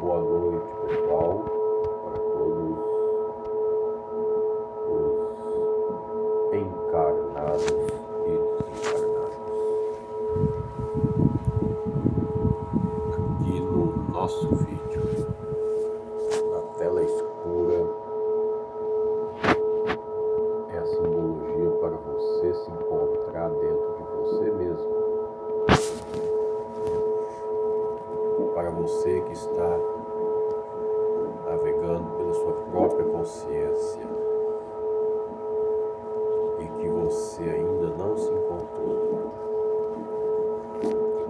Boa noite, pessoal, para todos os encarnados e desencarnados. Aqui no nosso vídeo, na tela escura, é a simbologia para você se encontrar dentro de você mesmo. Para você que está navegando pela sua própria consciência e que você ainda não se encontrou.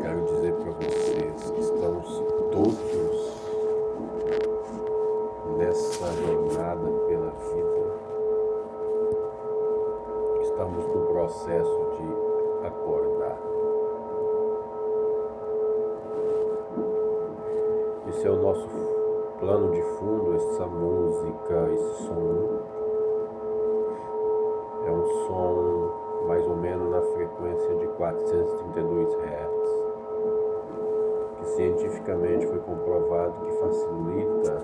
Quero dizer para vocês que estamos todos nessa jornada pela vida. Estamos no processo de acordar. Esse é o nosso plano de fundo, essa música, esse som. É um som mais ou menos na frequência de 432 Hz, que cientificamente foi comprovado que facilita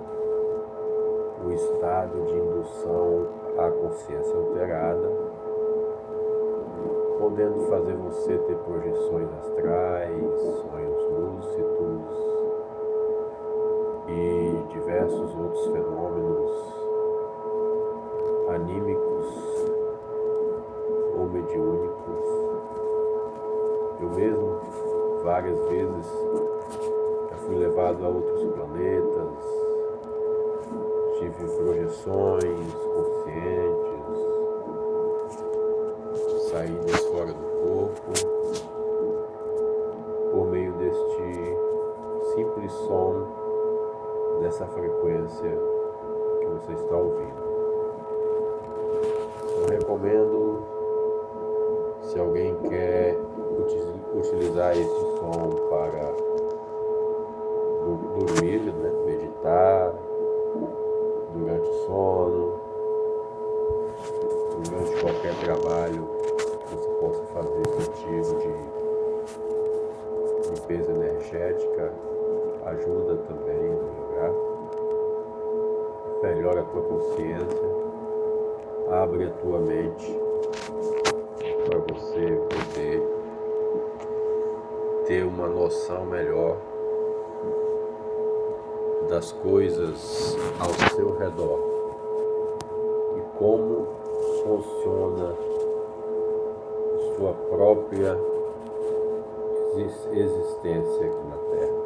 o estado de indução à consciência alterada, podendo fazer você ter projeções astrais, sonhos lúcidos e diversos outros fenômenos anímicos ou mediúnicos. Eu mesmo, várias vezes, já fui levado a outros planetas, tive projeções conscientes, saídas fora do corpo, por meio deste simples som, dessa frequência que você está ouvindo. Eu recomendo, se alguém quer utilizar esse som para dormir, né? Meditar, durante o sono, durante qualquer trabalho que você possa fazer contigo de limpeza energética, ajuda também a melhorar, melhora a tua consciência, abre a tua mente para você poder ter uma noção melhor das coisas ao seu redor e como funciona sua própria existência aqui na Terra.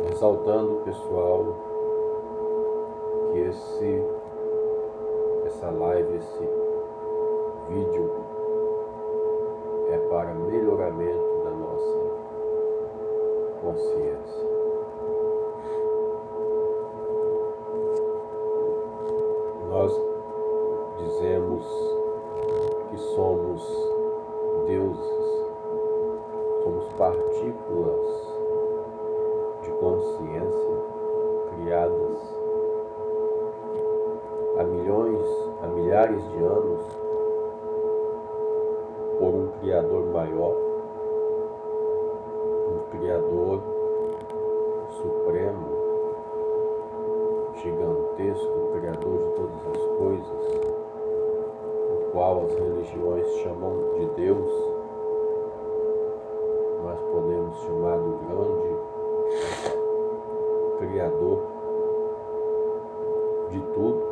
Ressaltando, pessoal, que essa live, esse vídeo é para melhoramento da nossa consciência. Nós dizemos que somos deuses, somos partículas de consciência criadas há milhares de anos por um Criador maior, um Criador supremo, gigantesco, Criador de todas as coisas, o qual as religiões chamam de Deus. Nós podemos chamar do grande Criador de tudo,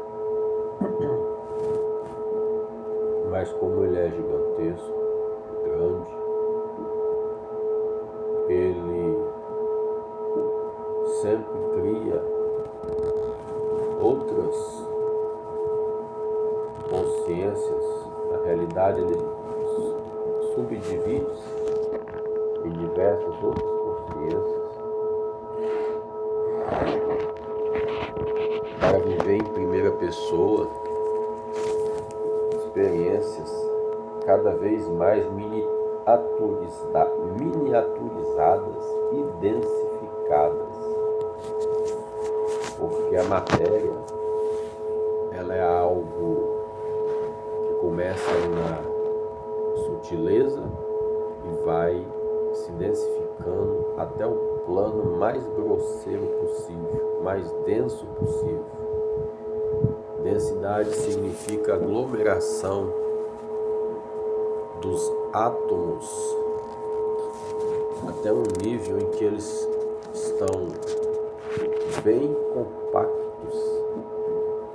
mas como Ele é gigantesco, grande, Ele sempre cria outras consciências. Na realidade, Ele subdivide-se em diversas outras consciências para viver em primeira pessoa experiências cada vez mais miniaturizadas e densificadas, porque a matéria ela é algo que começa na sutileza e vai se densificando até o plano mais grosseiro possível, mais denso possível. Densidade significa aglomeração dos átomos até um nível em que eles estão bem compactos,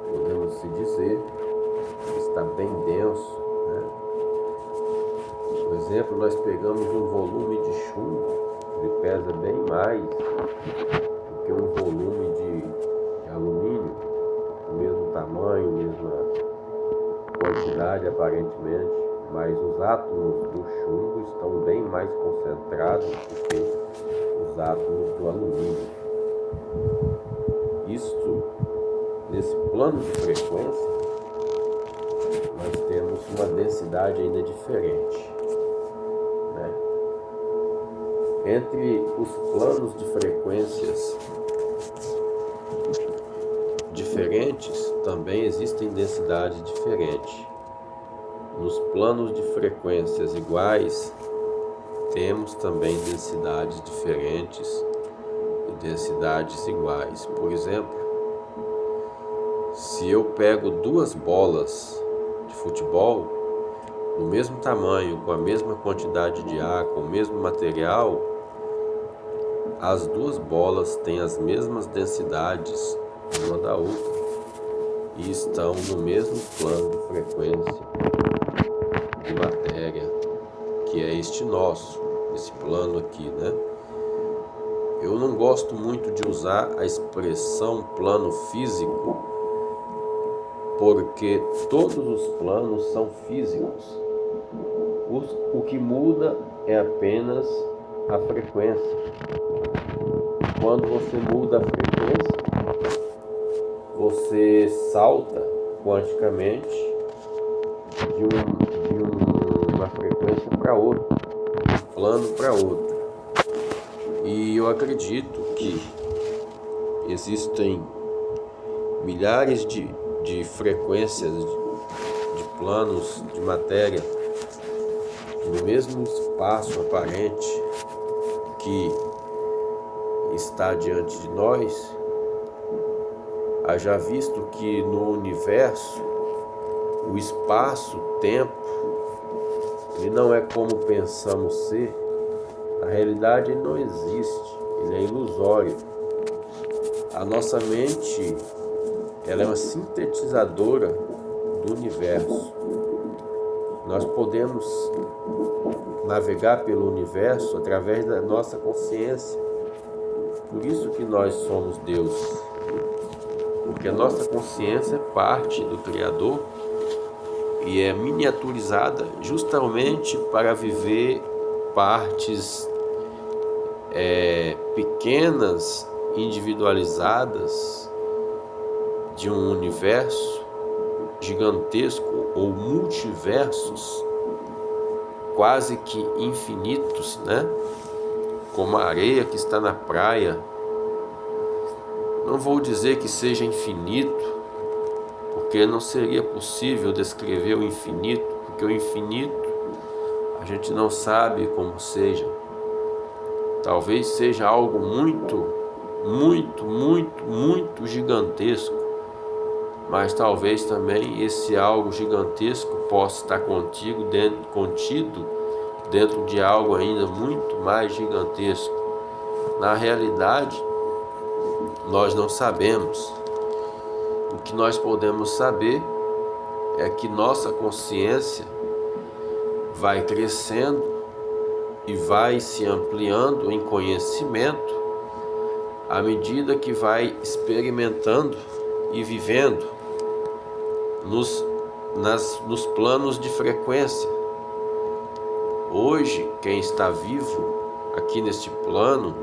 podemos se dizer, está bem denso, né? Por exemplo, nós pegamos um volume de chumbo, ele pesa bem mais do que um volume de alumínio, o mesmo tamanho, mesma quantidade aparentemente, mas os átomos do chumbo estão bem mais concentrados do que os átomos do alumínio. Isto, nesse plano de frequência, nós temos uma densidade ainda diferente, né? Entre os planos de frequências diferentes, também existem densidades diferentes. Nos planos de frequências iguais, temos também densidades diferentes e densidades iguais. Por exemplo, se eu pego duas bolas de futebol do mesmo tamanho, com a mesma quantidade de ar, com o mesmo material, as duas bolas têm as mesmas densidades uma da outra e estão no mesmo plano de frequência de matéria, que é este nosso, esse plano aqui, né? Eu não gosto muito de usar a expressão plano físico, porque todos os planos são físicos. O que muda é apenas a frequência. Quando você muda a frequência, você salta quanticamente de frequência para outra, de um plano para outro. E eu acredito que existem milhares de frequências, de planos de matéria, no mesmo espaço aparente que está diante de nós. Haja visto que no universo, o espaço-tempo, ele não é como pensamos ser. Na realidade, ele não existe, ele é ilusório. A nossa mente, ela é uma sintetizadora do universo. Nós podemos navegar pelo universo através da nossa consciência. Por isso que nós somos Deus. Porque a nossa consciência é parte do Criador e é miniaturizada justamente para viver partes pequenas, individualizadas de um universo gigantesco ou multiversos quase que infinitos, né? Como a areia que está na praia. Não vou dizer que seja infinito, porque não seria possível descrever o infinito, porque o infinito a gente não sabe como seja. Talvez seja algo muito, muito, muito, muito gigantesco, mas talvez também esse algo gigantesco possa estar contido dentro de algo ainda muito mais gigantesco. Na realidade, nós não sabemos. O que nós podemos saber é que nossa consciência vai crescendo e vai se ampliando em conhecimento à medida que vai experimentando e vivendo nos planos de frequência. Hoje, quem está vivo aqui neste plano,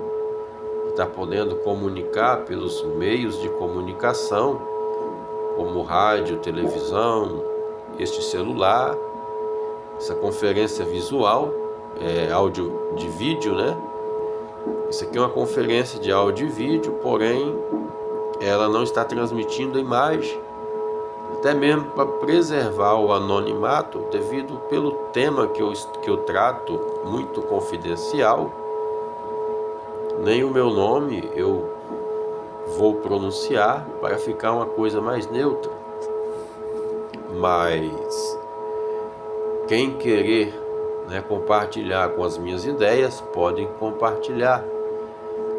está podendo comunicar pelos meios de comunicação, como rádio, televisão, este celular, essa conferência visual, áudio de vídeo, né? Isso aqui é uma conferência de áudio e vídeo, porém ela não está transmitindo imagem, até mesmo para preservar o anonimato, devido pelo tema que eu trato, muito confidencial. Nem o meu nome eu vou pronunciar para ficar uma coisa mais neutra. Mas quem querer, compartilhar com as minhas ideias, podem compartilhar,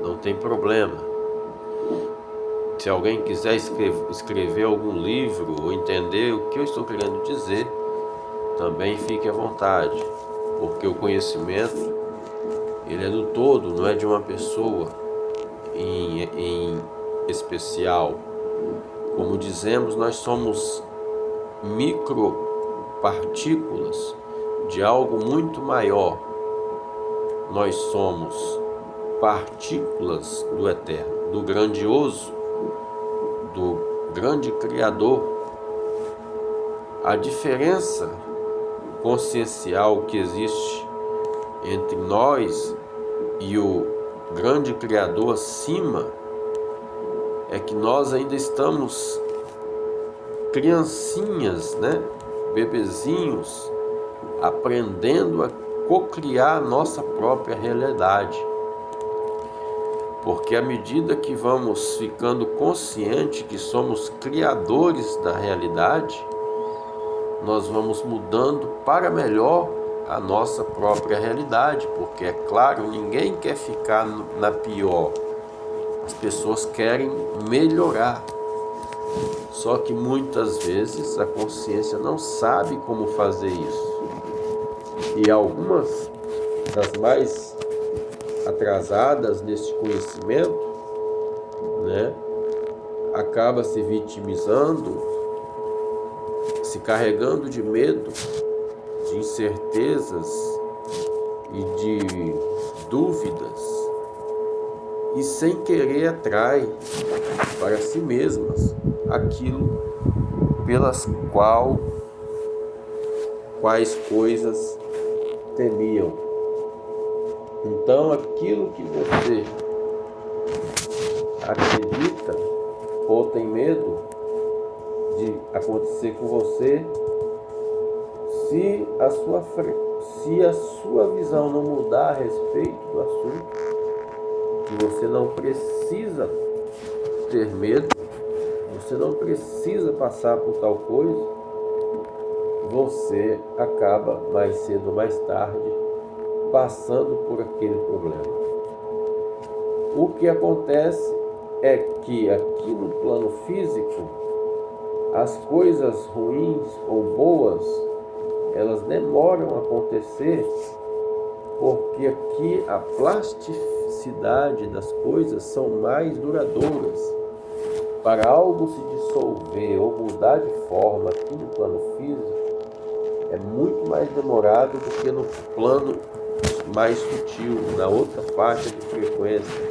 não tem problema. Se alguém quiser escrever algum livro ou entender o que eu estou querendo dizer, também fique à vontade, porque o conhecimento, ele é do todo, não é de uma pessoa em especial. Como dizemos, nós somos micropartículas de algo muito maior. Nós somos partículas do eterno, do grandioso, do grande Criador. A diferença consciencial que existe entre nós e o grande Criador acima é que nós ainda estamos criancinhas, bebezinhos, aprendendo a cocriar a nossa própria realidade. Porque à medida que vamos ficando conscientes que somos criadores da realidade, nós vamos mudando para melhor a nossa própria realidade, porque é claro, ninguém quer ficar na pior. As pessoas querem melhorar. Só que muitas vezes a consciência não sabe como fazer isso. E algumas das mais atrasadas neste conhecimento, acaba se vitimizando, se carregando de medo, de incertezas e de dúvidas, e sem querer atrai para si mesmas aquilo pelas quais coisas temiam. Então, aquilo que você acredita ou tem medo de acontecer com você, se a sua visão não mudar a respeito do assunto, que você não precisa ter medo, você não precisa passar por tal coisa, você acaba mais cedo ou mais tarde passando por aquele problema. O que acontece é que aqui no plano físico, as coisas ruins ou boas, elas demoram a acontecer, porque aqui a plasticidade das coisas são mais duradouras. Para algo se dissolver ou mudar de forma aqui no plano físico, é muito mais demorado do que no plano mais sutil, na outra faixa de frequência,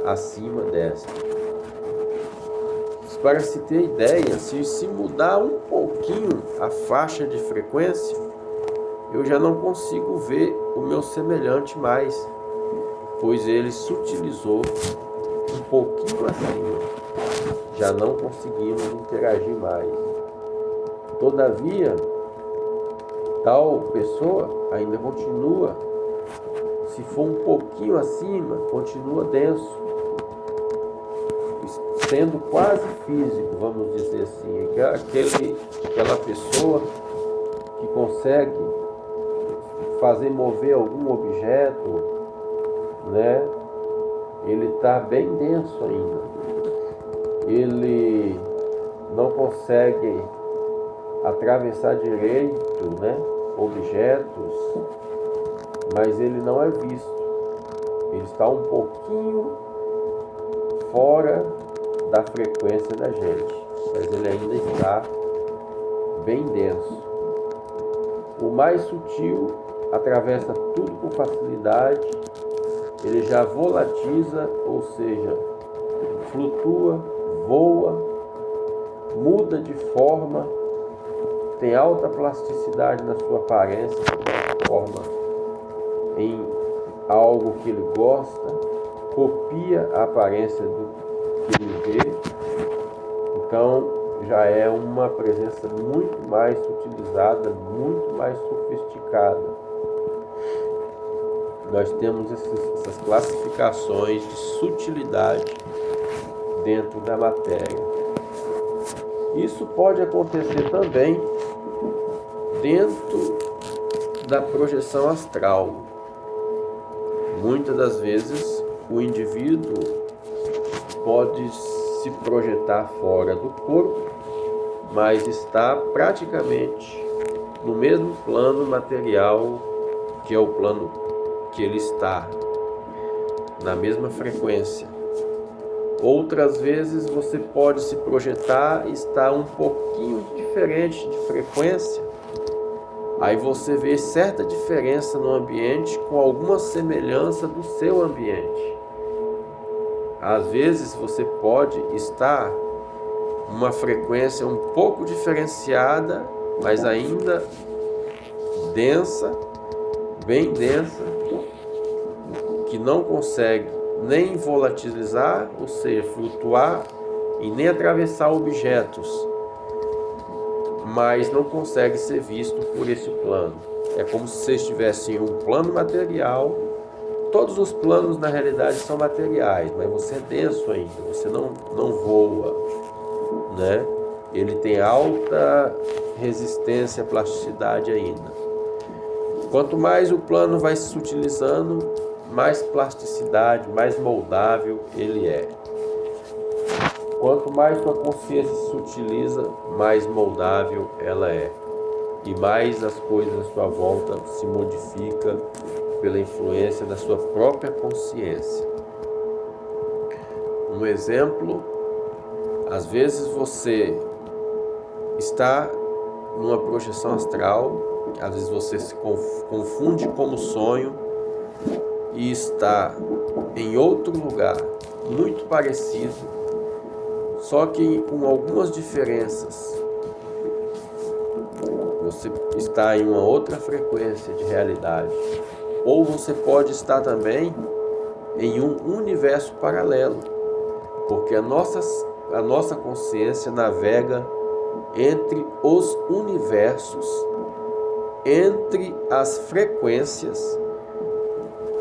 acima dessa. Para se ter ideia, se mudar um pouquinho a faixa de frequência, eu já não consigo ver o meu semelhante mais, pois ele sutilizou um pouquinho acima. Já não conseguimos interagir mais. Todavia, tal pessoa ainda continua, se for um pouquinho acima, continua denso, sendo quase físico, vamos dizer assim. Aquela pessoa que consegue fazer mover algum objeto, né? Ele está bem denso ainda. Ele não consegue atravessar direito, né, objetos, mas ele não é visto. Ele está um pouquinho fora da frequência da gente, mas ele ainda está bem denso. O mais sutil atravessa tudo com facilidade, ele já volatiza, ou seja, flutua, voa, muda de forma, tem alta plasticidade na sua aparência, transforma em algo que ele gosta, copia a aparência do que ele vê. Então já é uma presença muito mais utilizada, muito mais sofisticada. Nós temos essas classificações de sutilidade dentro da matéria. Isso pode acontecer também dentro da projeção astral. Muitas das vezes o indivíduo pode se projetar fora do corpo, mas está praticamente no mesmo plano material que é o plano que ele está, na mesma frequência. Outras vezes você pode se projetar e estar um pouquinho diferente de frequência. Aí você vê certa diferença no ambiente com alguma semelhança do seu ambiente. Às vezes você pode estar numa frequência um pouco diferenciada, mas ainda densa, bem densa, que não consegue nem volatilizar, ou seja, flutuar, e nem atravessar objetos, mas não consegue ser visto por esse plano. É como se você estivesse em um plano material. Todos os planos na realidade são materiais, mas você é denso ainda, você não voa, né? Ele tem alta resistência à plasticidade ainda. Quanto mais o plano vai se utilizando, mais plasticidade, mais moldável ele é. Quanto mais sua consciência se utiliza, mais moldável ela é. E mais as coisas à sua volta se modificam pela influência da sua própria consciência. Um exemplo, às vezes você está numa projeção astral, às vezes você se confunde como sonho e está em outro lugar muito parecido, só que com algumas diferenças. Você está em uma outra frequência de realidade. Ou você pode estar também em um universo paralelo, porque a nossa consciência navega entre os universos, entre as frequências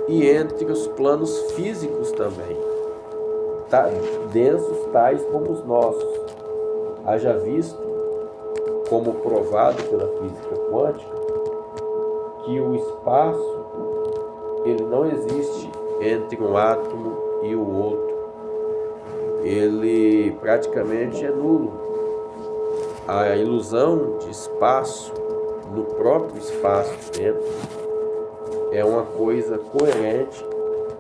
e entre os planos físicos também, densos tais como os nossos. Haja visto, como provado pela física quântica, que o espaço ele não existe entre um átomo e o outro. Ele praticamente é nulo. A ilusão de espaço no próprio espaço-tempo é uma coisa coerente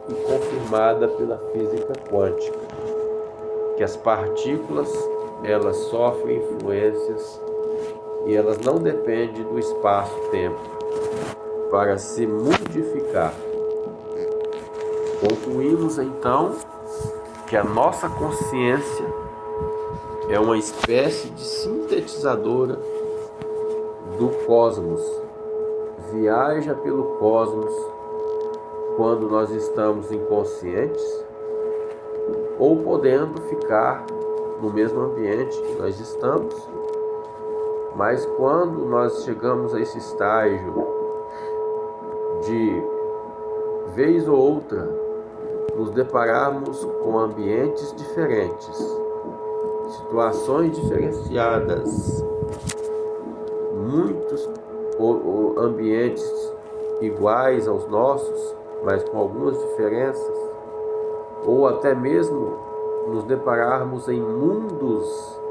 e confirmada pela física quântica, que as partículas elas sofrem influências e elas não dependem do espaço-tempo para se modificar. Concluímos então que a nossa consciência é uma espécie de sintetizadora do cosmos. Viaja pelo cosmos quando nós estamos inconscientes ou podendo ficar no mesmo ambiente que nós estamos, mas quando nós chegamos a esse estágio de vez ou outra nos depararmos com ambientes diferentes, situações diferenciadas, muitos ambientes iguais aos nossos, mas com algumas diferenças, ou até mesmo nos depararmos em mundos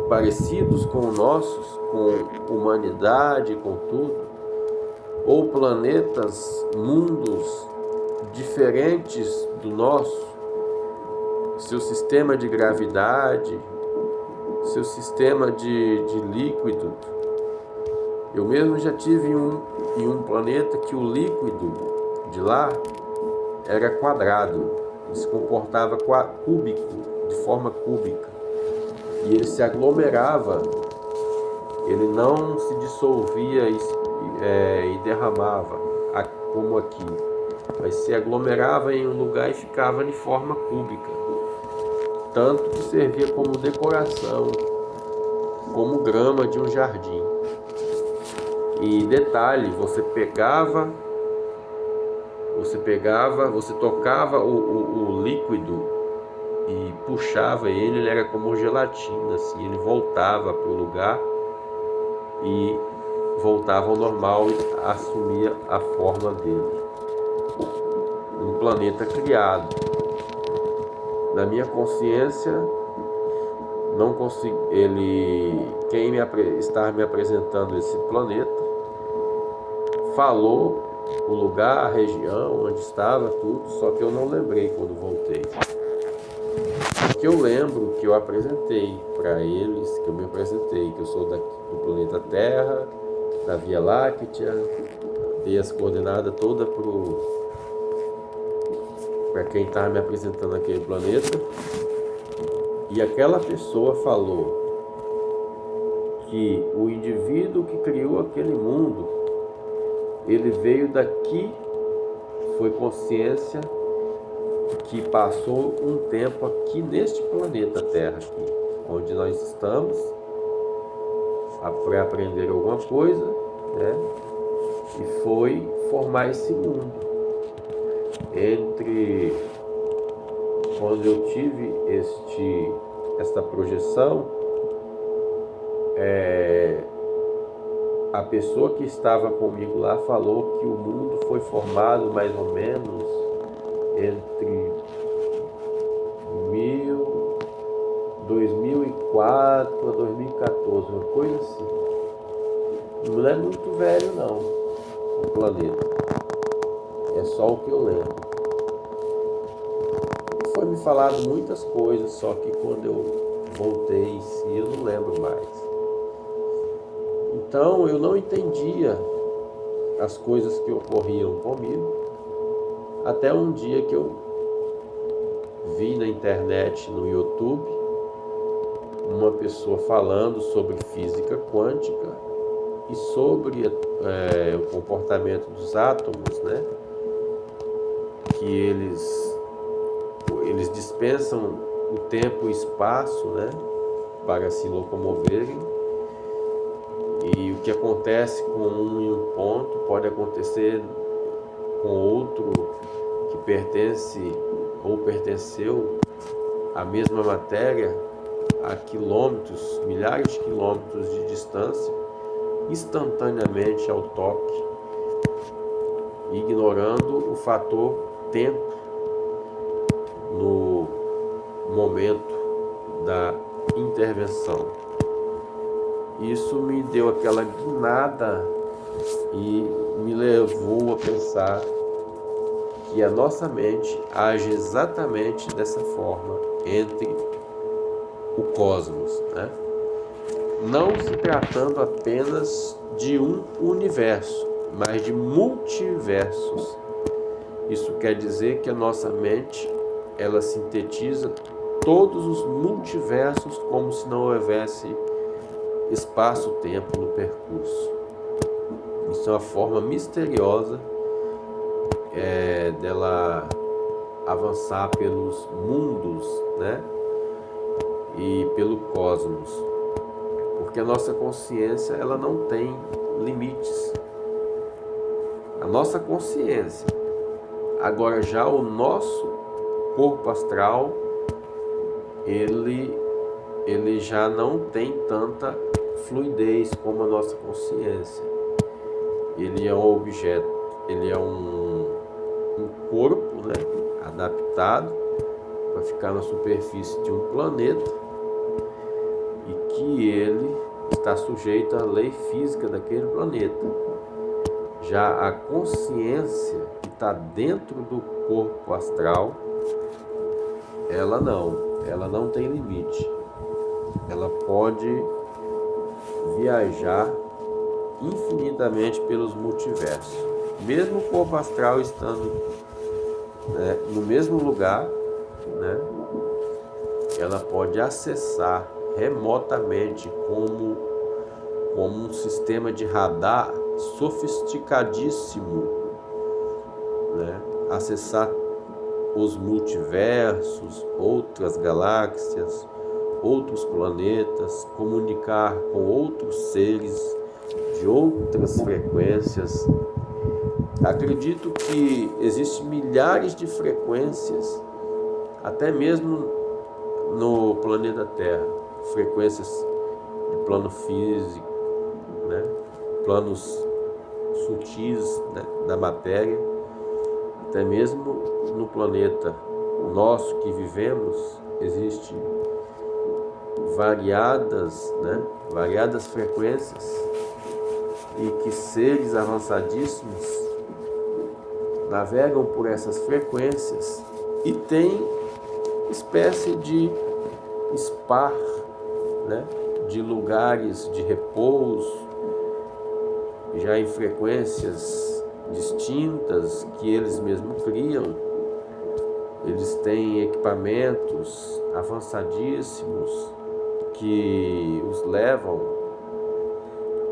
parecidos com os nossos, com humanidade, com tudo, ou planetas, mundos diferentes do nosso, seu sistema de gravidade, seu sistema de líquido. Eu mesmo já tive em um planeta que o líquido de lá era quadrado, ele se comportava cúbico, de forma cúbica, e ele se aglomerava, ele não se dissolvia e derramava, como aqui, mas se aglomerava em um lugar e ficava de forma cúbica, tanto que servia como decoração, como grama de um jardim. E detalhe, você tocava o líquido e puxava ele era como gelatina, assim, ele voltava para o lugar e voltava ao normal e assumia a forma dele. Um planeta criado. Na minha consciência, não consigo. Quem está me apresentando esse planeta falou o lugar, a região onde estava, tudo, só que eu não lembrei quando voltei. Porque eu lembro que eu apresentei para eles, que eu me apresentei, que eu sou do planeta Terra, da Via Láctea, dei as coordenadas todas para quem estava me apresentando aquele planeta. E aquela pessoa falou que o indivíduo que criou aquele mundo, ele veio daqui, foi consciência que passou um tempo aqui neste planeta Terra, aqui, onde nós estamos, para aprender alguma coisa, né? E foi formar esse mundo. Entre quando eu tive esta projeção, a pessoa que estava comigo lá falou que o mundo foi formado mais ou menos entre 2004 a 2014, uma coisa assim. Não é muito velho não, o planeta. É só o que eu lembro. Foi me falado muitas coisas, só que quando eu voltei em si, eu não lembro mais. Então, eu não entendia as coisas que ocorriam comigo, até um dia que eu vi na internet, no YouTube, uma pessoa falando sobre física quântica e sobre o comportamento dos átomos, né? Que eles dispensam o tempo e o espaço, né? Para se locomoverem, e o que acontece com um em um ponto pode acontecer com outro que pertence ou pertenceu à mesma matéria a quilômetros, milhares de quilômetros de distância, instantaneamente ao toque, ignorando o fator tempo no momento da intervenção. Isso me deu aquela guinada e me levou a pensar que a nossa mente age exatamente dessa forma entre o cosmos, né? Não se tratando apenas de um universo, mas de multiversos. Isso quer dizer que a nossa mente, ela sintetiza todos os multiversos como se não houvesse espaço-tempo no percurso. Isso é uma forma misteriosa dela avançar pelos mundos, né? E pelo cosmos, porque a nossa consciência, ela não tem limites. A nossa consciência. Agora já o nosso corpo astral, ele já não tem tanta fluidez como a nossa consciência. Ele é um objeto, ele é um corpo, né, adaptado para ficar na superfície de um planeta, e que ele está sujeito à lei física daquele planeta. Já a consciência que está dentro do corpo astral, ela não tem limite. Ela pode viajar infinitamente pelos multiversos. Mesmo o corpo astral estando, né, no mesmo lugar, né, ela pode acessar remotamente como um sistema de radar sofisticadíssimo, né, acessar os multiversos, outras galáxias, outros planetas, comunicar com outros seres de outras frequências. Acredito que existem milhares de frequências, até mesmo no planeta Terra, frequências de plano físico, né? Planos sutis, né, da matéria, até mesmo no planeta nosso que vivemos, existem variadas frequências, e que seres avançadíssimos navegam por essas frequências e tem espécie de spa, né, de lugares de repouso, já em frequências distintas que eles mesmos criam. Eles têm equipamentos avançadíssimos que os levam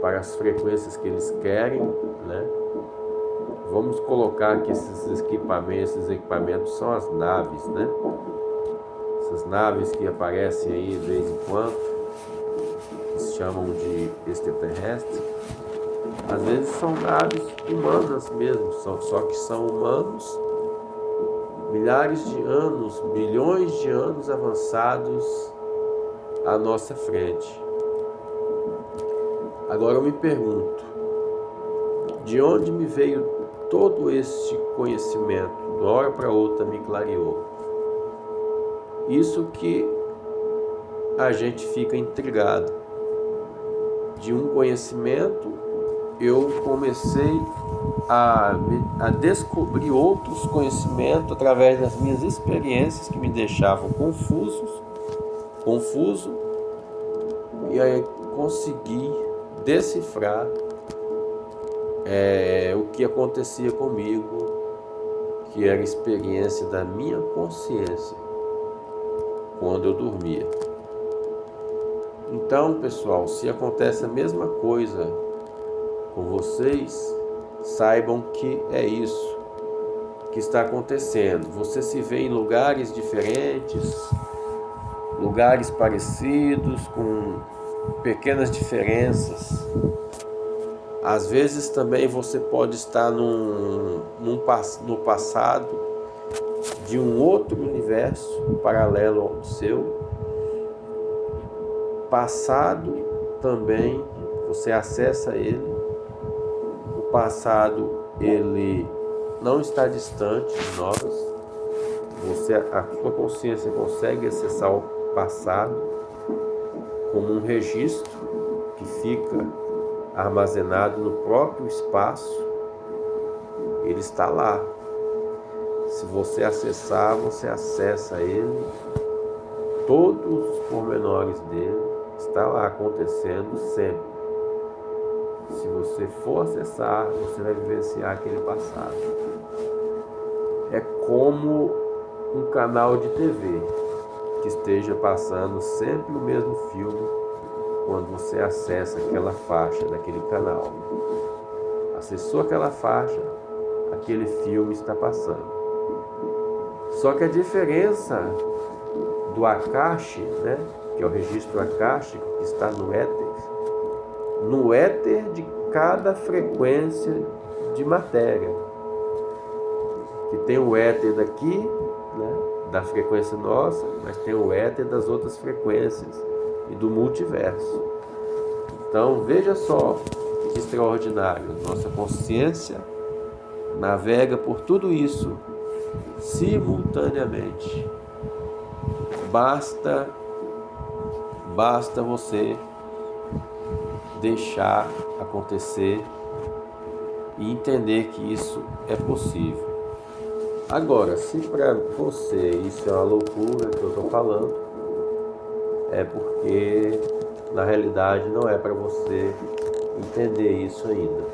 para as frequências que eles querem, né? Vamos colocar que esses equipamentos são as naves, né? Essas naves que aparecem aí de vez em quando, se chamam de extraterrestres. Às vezes são naves humanas mesmo, só que são humanos milhares de anos, bilhões de anos avançados à nossa frente. Agora eu me pergunto, de onde me veio todo este conhecimento? De uma hora para outra me clareou. Isso que a gente fica intrigado. De um conhecimento, eu comecei a descobrir outros conhecimentos através das minhas experiências que me deixavam confuso, e aí consegui decifrar o que acontecia comigo, que era a experiência da minha consciência quando eu dormia. Então, pessoal, se acontece a mesma coisa com vocês, saibam que é isso que está acontecendo. Você se vê em lugares diferentes, lugares parecidos, com pequenas diferenças. Às vezes também você pode estar no passado de um outro universo paralelo ao seu. Passado também, você acessa ele. O passado, ele não está distante de nós. A sua consciência consegue acessar o passado como um registro que fica armazenado no próprio espaço. Ele está lá. Se você acessar, você acessa ele. Todos os pormenores dele está lá acontecendo sempre. Se você for acessar, você vai vivenciar aquele passado. É como um canal de TV que esteja passando sempre o mesmo filme quando você acessa aquela faixa daquele canal. Acessou aquela faixa, aquele filme está passando. Só que a diferença do Akashi, né, que é o registro akáshico que está no éter de cada frequência de matéria. Que tem o éter daqui, né, da frequência nossa, mas tem o éter das outras frequências e do multiverso. Então veja só que extraordinário. Nossa consciência navega por tudo isso simultaneamente. Basta você deixar acontecer e entender que isso é possível. Agora, se para você isso é uma loucura que eu estou falando, é porque na realidade não é para você entender isso ainda.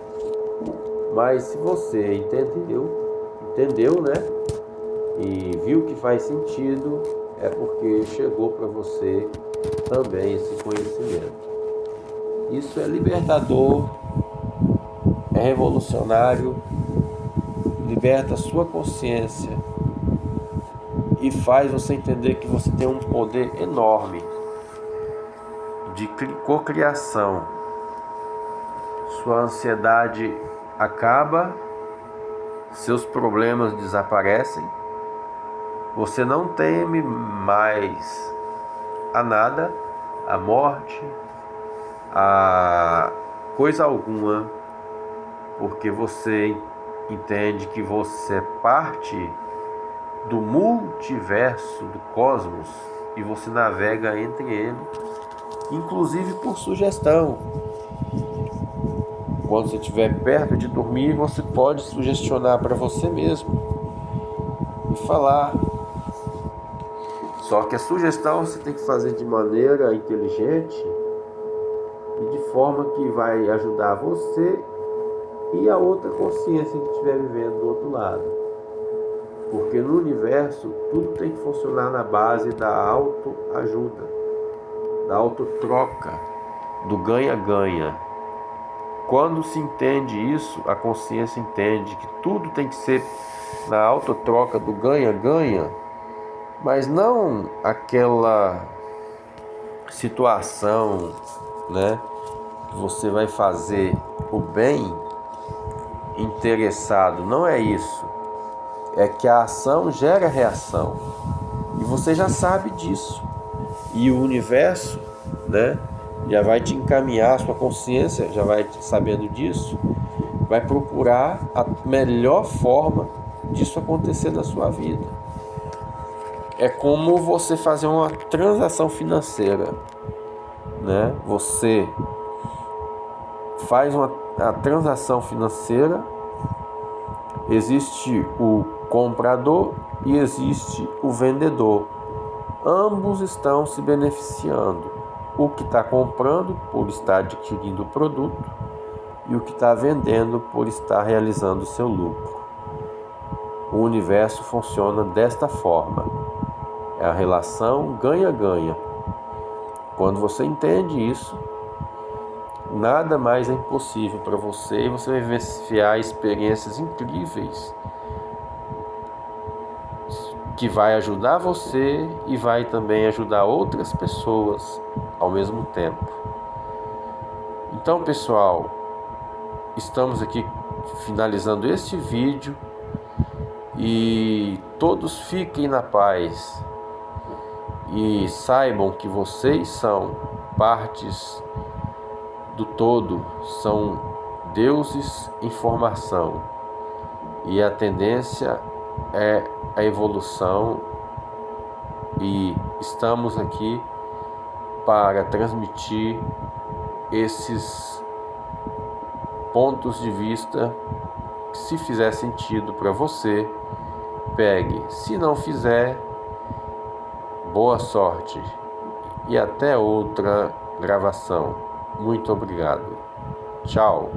Mas se você entendeu, né? E viu que faz sentido, é porque chegou para você também esse conhecimento. Isso é libertador, é revolucionário, liberta a sua consciência e faz você entender que você tem um poder enorme de cocriação. Sua ansiedade acaba, seus problemas desaparecem, você não teme mais a nada, a morte, a coisa alguma, porque você entende que você é parte do multiverso, do cosmos, e você navega entre ele, inclusive por sugestão. Quando você estiver perto de dormir, você pode sugestionar para você mesmo e falar. Só que a sugestão você tem que fazer de maneira inteligente e de forma que vai ajudar você e a outra consciência que estiver vivendo do outro lado. Porque no universo tudo tem que funcionar na base da autoajuda, da autotroca, do ganha-ganha. Quando se entende isso, a consciência entende que tudo tem que ser na autotroca do ganha-ganha, mas não aquela situação, né, que você vai fazer o bem interessado. Não é isso. É que a ação gera reação. E você já sabe disso. E o universo, né, já vai te encaminhar, a sua consciência já vai sabendo disso, vai procurar a melhor forma disso acontecer na sua vida. É como você fazer uma transação financeira, né? Você faz a transação financeira, existe o comprador e existe o vendedor. Ambos estão se beneficiando. O que está comprando por estar adquirindo o produto e o que está vendendo por estar realizando o seu lucro. O universo funciona desta forma. É a relação ganha-ganha. Quando você entende isso, nada mais é impossível para você e você vai vivenciar experiências incríveis que vai ajudar você e vai também ajudar outras pessoas ao mesmo tempo. Então, pessoal, estamos aqui finalizando este vídeo e todos fiquem na paz e saibam que vocês são partes do todo, são deuses em formação e a tendência é a evolução e estamos aqui para transmitir esses pontos de vista. Se fizer sentido para você, pegue. Se não fizer, boa sorte e até outra gravação. Muito obrigado. Tchau.